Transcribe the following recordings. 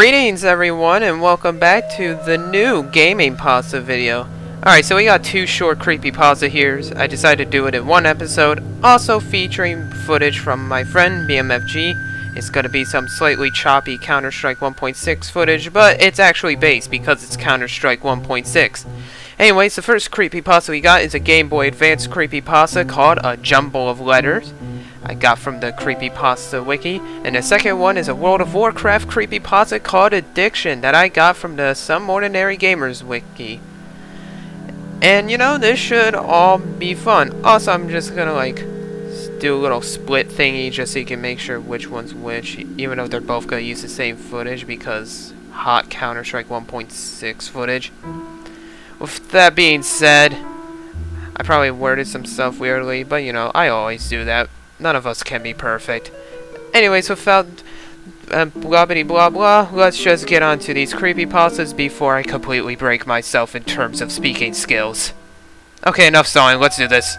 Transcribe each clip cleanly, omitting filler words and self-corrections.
Greetings everyone and welcome back to the new GamingPasta video. Alright, so we got two short creepypasta here. I decided to do it in one episode, also featuring footage from my friend BMFG. It's going to be some slightly choppy Counter-Strike 1.6 footage, but it's actually based because it's Counter-Strike 1.6. Anyways, the first creepypasta we got is a Game Boy Advance creepypasta called A Jumble of Letters. I got from the Creepypasta wiki, and the second one is a World of Warcraft creepypasta called Addiction that I got from the Some Ordinary Gamers wiki. And you know, this should all be fun. Also, I'm just gonna do a little split thingy just so you can make sure which one's which, even though they're both gonna use the same footage because hot Counter-Strike 1.6 footage. With that being said, I probably worded some stuff weirdly, but you know, I always do that. None of us can be perfect. Anyways, without blah-bitty blah-blah, let's just get on to these creepypastas before I completely break myself in terms of speaking skills. Okay, enough stalling, let's do this.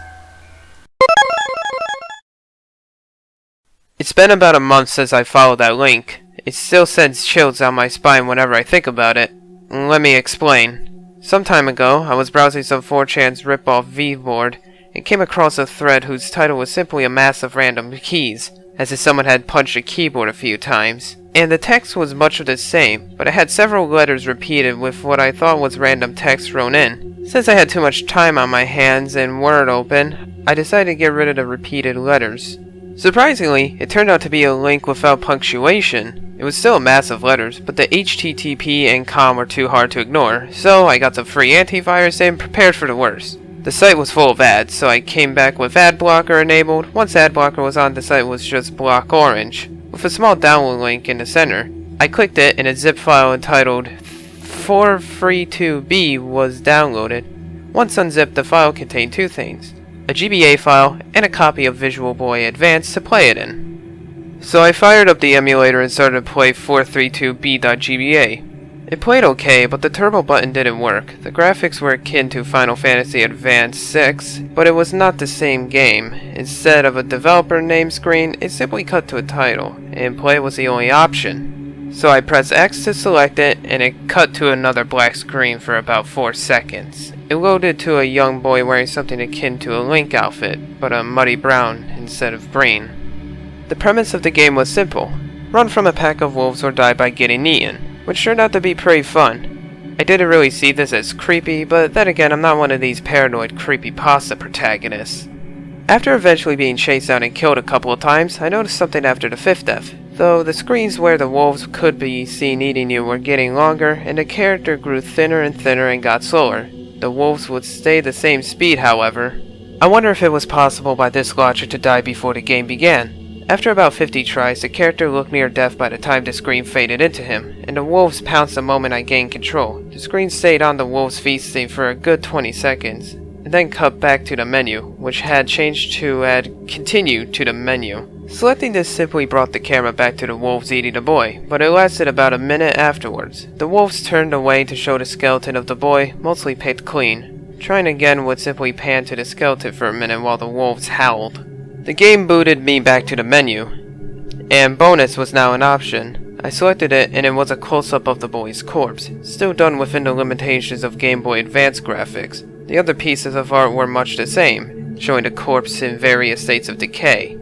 It's been about a month since I followed that link. It still sends chills down my spine whenever I think about it. Let me explain. Some time ago, I was browsing some 4chan's rip-off V-board and came across a thread whose title was simply a mass of random keys, as if someone had punched a keyboard a few times. And the text was much of the same, but it had several letters repeated with what I thought was random text thrown in. Since I had too much time on my hands and Word open, I decided to get rid of the repeated letters. Surprisingly, it turned out to be a link without punctuation. It was still a mass of letters, but the HTTP and COM were too hard to ignore, so I got some free antivirus and prepared for the worst. The site was full of ads, so I came back with ad blocker enabled. Once ad blocker was on, the site was just block orange, with a small download link in the center. I clicked it and a zip file entitled 432B was downloaded. Once unzipped, the file contained two things: a GBA file and a copy of Visual Boy Advance to play it in. So I fired up the emulator and started to play 432B.gba. It played okay, but the turbo button didn't work. The graphics were akin to Final Fantasy Advance 6, but it was not the same game. Instead of a developer name screen, it simply cut to a title, and play was the only option. So I pressed X to select it, and it cut to another black screen for about 4 seconds. It loaded to a young boy wearing something akin to a Link outfit, but a muddy brown instead of green. The premise of the game was simple: run from a pack of wolves or die by getting eaten, which turned out to be pretty fun. I didn't really see this as creepy, but then again, I'm not one of these paranoid creepypasta protagonists. After eventually being chased down and killed a couple of times, I noticed something after the 5th death. Though the screens where the wolves could be seen eating you were getting longer, and the character grew thinner and thinner and got slower. The wolves would stay the same speed, however. I wonder if it was possible by this logic to die before the game began. After about 50 tries, the character looked near death by the time the screen faded into him, and the wolves pounced the moment I gained control. The screen stayed on the wolves feasting for a good 20 seconds, and then cut back to the menu, which had changed to add continue to the menu. Selecting this simply brought the camera back to the wolves eating the boy, but it lasted about a minute afterwards. The wolves turned away to show the skeleton of the boy, mostly picked clean. Trying again would simply pan to the skeleton for a minute while the wolves howled. The game booted me back to the menu, and bonus was now an option. I selected it, and it was a close-up of the boy's corpse, still done within the limitations of Game Boy Advance graphics. The other pieces of art were much the same, showing the corpse in various states of decay.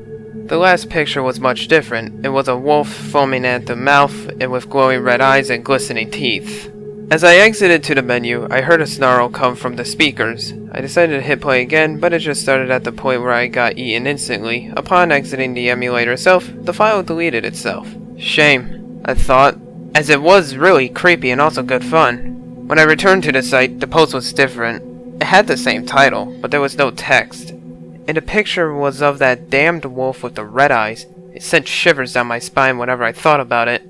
The last picture was much different. It was a wolf foaming at the mouth, and with glowing red eyes and glistening teeth. As I exited to the menu, I heard a snarl come from the speakers. I decided to hit play again, but it just started at the point where I got eaten instantly. Upon exiting the emulator itself, the file deleted itself. Shame, I thought, as it was really creepy and also good fun. When I returned to the site, the post was different. It had the same title, but there was no text. And the picture was of that damned wolf with the red eyes. It sent shivers down my spine whenever I thought about it.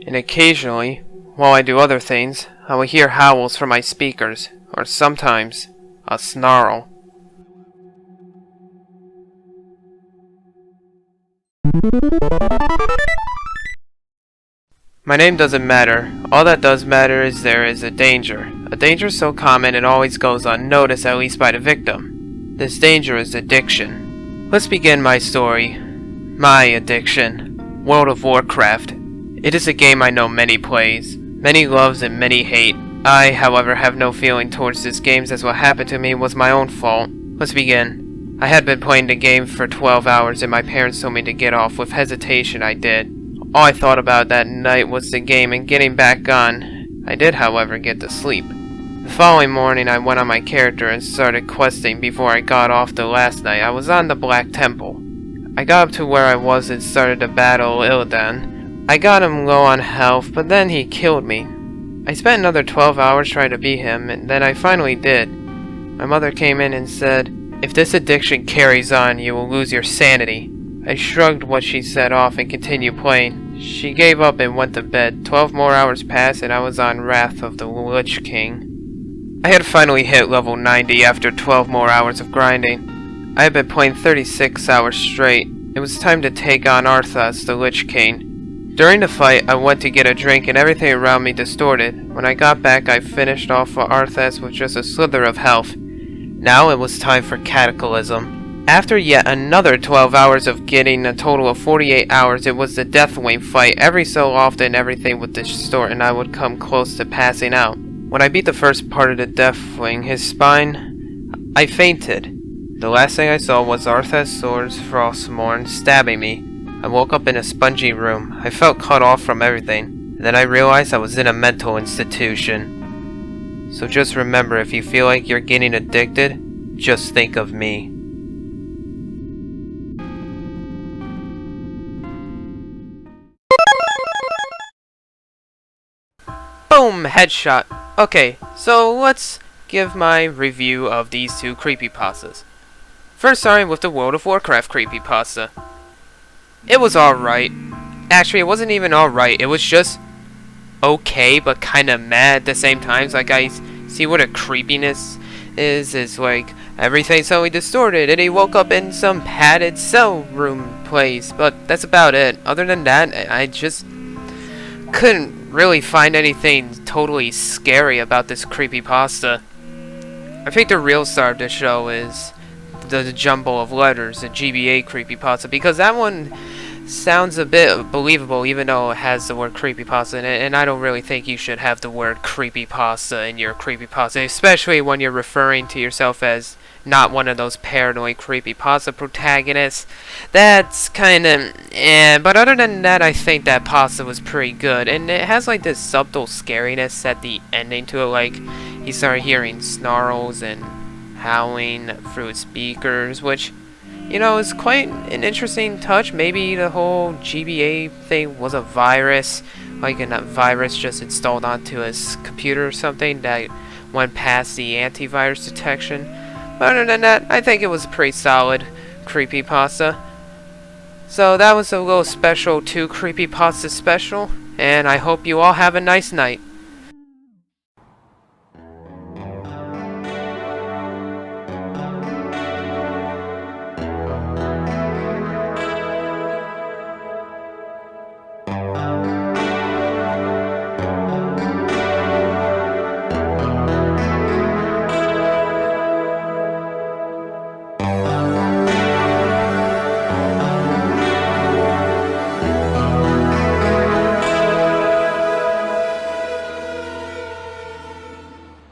And occasionally, while I do other things, I will hear howls from my speakers, or sometimes a snarl. My name doesn't matter. All that does matter is there is a danger. A danger so common it always goes unnoticed, at least by the victim. This danger is addiction. Let's begin my story. My addiction. World of Warcraft. It is a game I know many plays, many loves and many hate. I, however, have no feeling towards this game as what happened to me was my own fault. Let's begin. I had been playing the game for 12 hours and my parents told me to get off. With hesitation I did. All I thought about that night was the game and getting back on. I did, however, get to sleep. The following morning I went on my character and started questing before I got off the last night. I was on the Black Temple. I got up to where I was and started to battle Illidan. I got him low on health, but then he killed me. I spent another 12 hours trying to beat him, and then I finally did. My mother came in and said, "If this addiction carries on, you will lose your sanity." I shrugged what she said off and continued playing. She gave up and went to bed. 12 more hours passed and I was on Wrath of the Lich King. I had finally hit level 90 after 12 more hours of grinding. I had been playing 36 hours straight. It was time to take on Arthas, the Lich King. During the fight, I went to get a drink and everything around me distorted. When I got back, I finished off Arthas with just a slither of health. Now it was time for Cataclysm. After yet another 12 hours of getting a total of 48 hours, it was the Deathwing fight. Every so often, everything would distort and I would come close to passing out. When I beat the first part of the Deathwing, his spine, I fainted. The last thing I saw was Arthas Swords Frostmourne stabbing me. I woke up in a spongy room. I felt cut off from everything. And then I realized I was in a mental institution. So just remember, if you feel like you're getting addicted, just think of me. Boom! Headshot. Okay, so let's give my review of these two creepypastas. First, starting with the World of Warcraft creepypasta. It was alright. Actually, it wasn't even alright. It was just okay, but kind of mad at the same time. Like, I see what a creepiness is. It's like everything's suddenly distorted, and he woke up in some padded cell room place. But that's about it. Other than that, I just couldn't really find anything totally scary about this creepypasta. I think the real star of the show is the jumble of letters, the GBA creepypasta, because that one sounds a bit believable even though it has the word creepypasta in it, and I don't really think you should have the word creepypasta in your creepypasta, especially when you're referring to yourself as not one of those paranoid creepypasta protagonists. That's kind of but other than that, I think that pasta was pretty good, and it has like this subtle scariness at the ending to it, like you start hearing snarls and howling through its speakers, which, you know, is quite an interesting touch. Maybe the whole GBA thing was a virus, like a virus just installed onto his computer or something that went past the antivirus detection. But other than that, I think it was a pretty solid creepypasta. So that was a little special 2 creepypasta special, and I hope you all have a nice night.